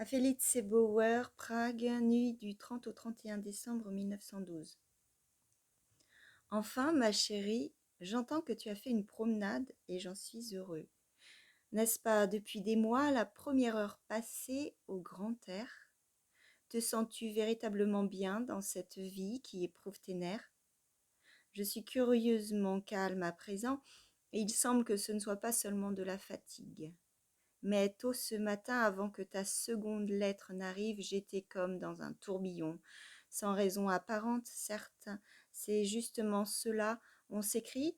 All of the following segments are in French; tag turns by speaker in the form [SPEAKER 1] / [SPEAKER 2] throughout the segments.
[SPEAKER 1] À Felice Bauer, Prague, nuit du 30 au 31 décembre 1912. Enfin, ma chérie, j'entends que tu as fait une promenade et j'en suis heureux. N'est-ce pas depuis des mois la première heure passée au grand air? Te sens-tu véritablement bien dans cette vie qui éprouve tes nerfs? Je suis curieusement calme à présent et il semble que ce ne soit pas seulement de la fatigue. Mais tôt ce matin, avant que ta seconde lettre n'arrive, j'étais comme dans un tourbillon, sans raison apparente, certes. C'est justement cela. On s'écrit,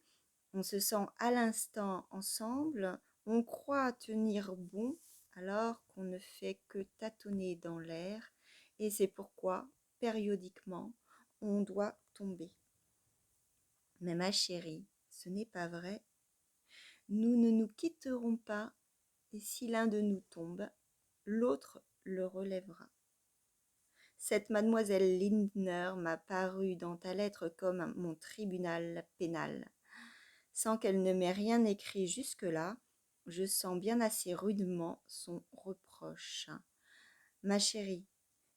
[SPEAKER 1] on se sent à l'instant ensemble, on croit tenir bon, alors qu'on ne fait que tâtonner dans l'air, et c'est pourquoi, périodiquement, on doit tomber. Mais ma chérie, ce n'est pas vrai. Nous ne nous quitterons pas, et si l'un de nous tombe, l'autre le relèvera. Cette mademoiselle Lindner m'a paru dans ta lettre comme mon tribunal pénal. Sans qu'elle ne m'ait rien écrit jusque-là, je sens bien assez rudement son reproche. Ma chérie,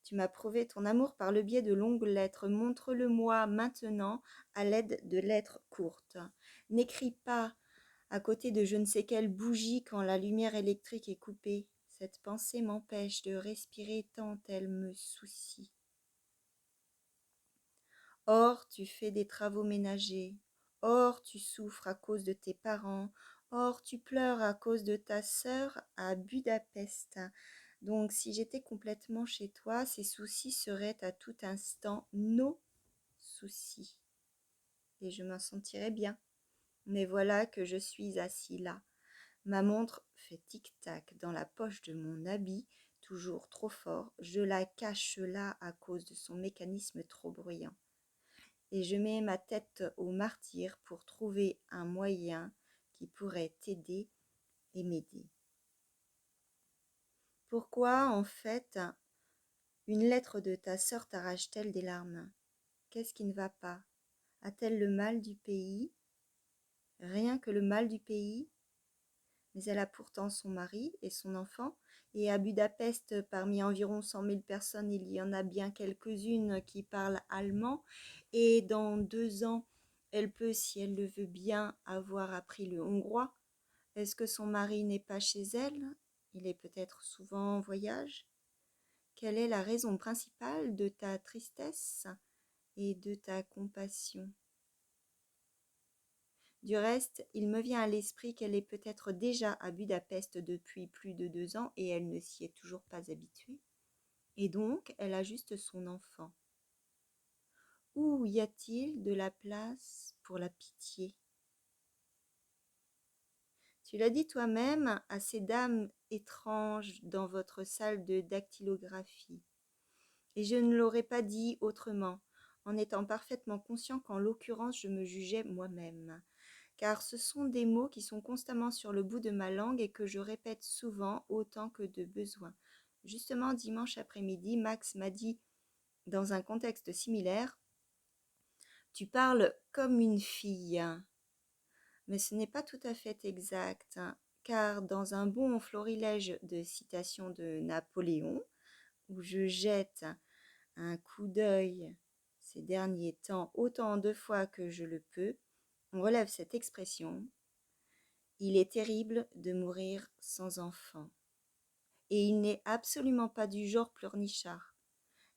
[SPEAKER 1] tu m'as prouvé ton amour par le biais de longues lettres. Montre-le-moi maintenant à l'aide de lettres courtes. N'écris pas à côté de je ne sais quelle bougie quand la lumière électrique est coupée. Cette pensée m'empêche de respirer tant elle me soucie. Or, tu fais des travaux ménagers. Or, tu souffres à cause de tes parents. Or, tu pleures à cause de ta sœur à Budapest. Donc, si j'étais complètement chez toi, ces soucis seraient à tout instant nos soucis. Et je m'en sentirais bien. Mais voilà que je suis assis là. Ma montre fait tic-tac dans la poche de mon habit, toujours trop fort. Je la cache là à cause de son mécanisme trop bruyant. Et je mets ma tête au martyre pour trouver un moyen qui pourrait t'aider et m'aider. Pourquoi, en fait, une lettre de ta sœur t'arrache-t-elle des larmes? Qu'est-ce qui ne va pas? A-t-elle le mal du pays? Rien que le mal du pays? Mais elle a pourtant son mari et son enfant, et à Budapest, parmi environ 100 000 personnes, il y en a bien quelques-unes qui parlent allemand, et dans 2 ans, elle peut, si elle le veut bien, avoir appris le hongrois. Est-ce que son mari n'est pas chez elle? Il est peut-être souvent en voyage? Quelle est la raison principale de ta tristesse et de ta compassion? Du reste, il me vient à l'esprit qu'elle est peut-être déjà à Budapest depuis plus de 2 ans et elle ne s'y est toujours pas habituée. Et donc, elle a juste son enfant. Où y a-t-il de la place pour la pitié? Tu l'as dit toi-même à ces dames étranges dans votre salle de dactylographie. Et je ne l'aurais pas dit autrement, en étant parfaitement conscient qu'en l'occurrence je me jugeais moi-même. Car ce sont des mots qui sont constamment sur le bout de ma langue et que je répète souvent autant que de besoin. Justement, dimanche après-midi, Max m'a dit, dans un contexte similaire, « Tu parles comme une fille ». Mais ce n'est pas tout à fait exact, car dans un bon florilège de citations de Napoléon, où je jette un coup d'œil ces derniers temps autant de fois que je le peux, on relève cette expression: il est terrible de mourir sans enfant. Et il n'est absolument pas du genre pleurnichard.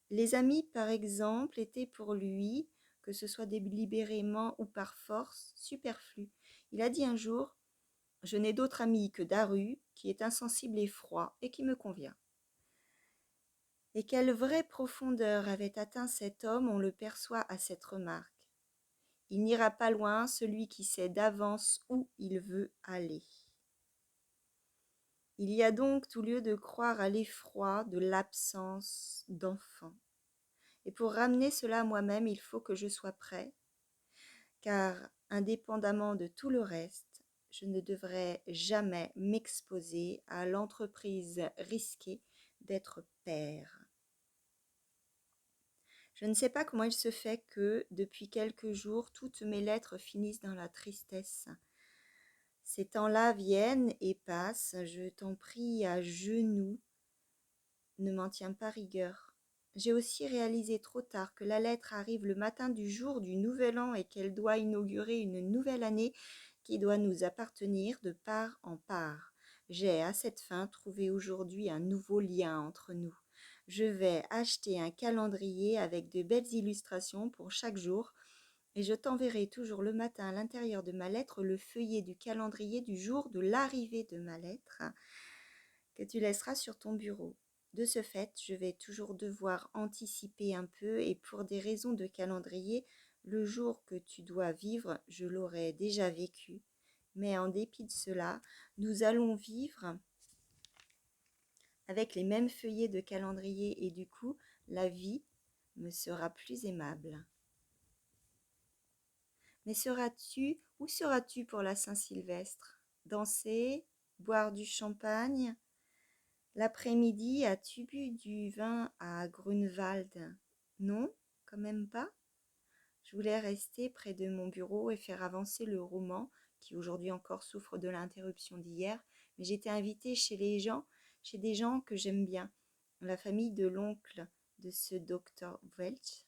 [SPEAKER 1] Les amis, par exemple, étaient pour lui, que ce soit délibérément ou par force, superflus. Il a dit un jour: je n'ai d'autre ami que Daru, qui est insensible et froid, et qui me convient. Et quelle vraie profondeur avait atteint cet homme, on le perçoit à cette remarque. Il n'ira pas loin celui qui sait d'avance où il veut aller. Il y a donc tout lieu de croire à l'effroi de l'absence d'enfant. Et pour ramener cela à moi-même, il faut que je sois prêt, car indépendamment de tout le reste, je ne devrais jamais m'exposer à l'entreprise risquée d'être père. Je ne sais pas comment il se fait que, depuis quelques jours, toutes mes lettres finissent dans la tristesse. Ces temps-là viennent et passent, je t'en prie à genoux. ne m'en tient pas rigueur. J'ai aussi réalisé trop tard que la lettre arrive le matin du jour du nouvel an et qu'elle doit inaugurer une nouvelle année qui doit nous appartenir de part en part. J'ai à cette fin trouvé aujourd'hui un nouveau lien entre nous. Je vais acheter un calendrier avec de belles illustrations pour chaque jour et je t'enverrai toujours le matin à l'intérieur de ma lettre le feuillet du calendrier du jour de l'arrivée de ma lettre que tu laisseras sur ton bureau. De ce fait, je vais toujours devoir anticiper un peu et pour des raisons de calendrier, le jour que tu dois vivre, je l'aurai déjà vécu. Mais en dépit de cela, nous allons vivre avec les mêmes feuillets de calendrier et du coup, la vie me sera plus aimable. Mais où seras-tu pour la Saint-Sylvestre? Danser? Boire du champagne? L'après-midi, as-tu bu du vin à Grunewald? Non, quand même pas. Je voulais rester près de mon bureau et faire avancer le roman, qui aujourd'hui encore souffre de l'interruption d'hier, mais j'étais invitée chez des gens que j'aime bien, la famille de l'oncle de ce docteur Welch,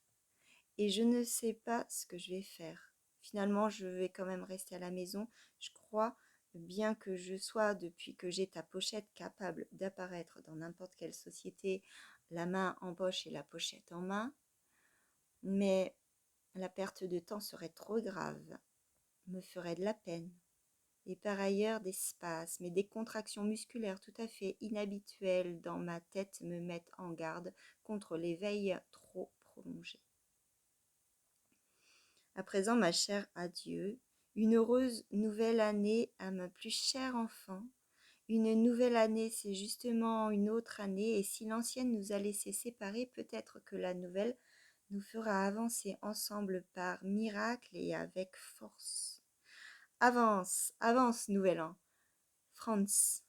[SPEAKER 1] et je ne sais pas ce que je vais faire. Finalement, je vais quand même rester à la maison. Je crois, bien que je sois, depuis que j'ai ta pochette, capable d'apparaître dans n'importe quelle société, la main en poche et la pochette en main, mais la perte de temps serait trop grave, me ferait de la peine. Et par ailleurs, des spasmes et des contractions musculaires tout à fait inhabituelles dans ma tête me mettent en garde contre l'éveil trop prolongé. À présent, ma chère, adieu. Une heureuse nouvelle année à ma plus chère enfant. Une nouvelle année, c'est justement une autre année, et si l'ancienne nous a laissés séparés, peut-être que la nouvelle nous fera avancer ensemble par miracle et avec force. Avance, avance, nouvel an. Franz.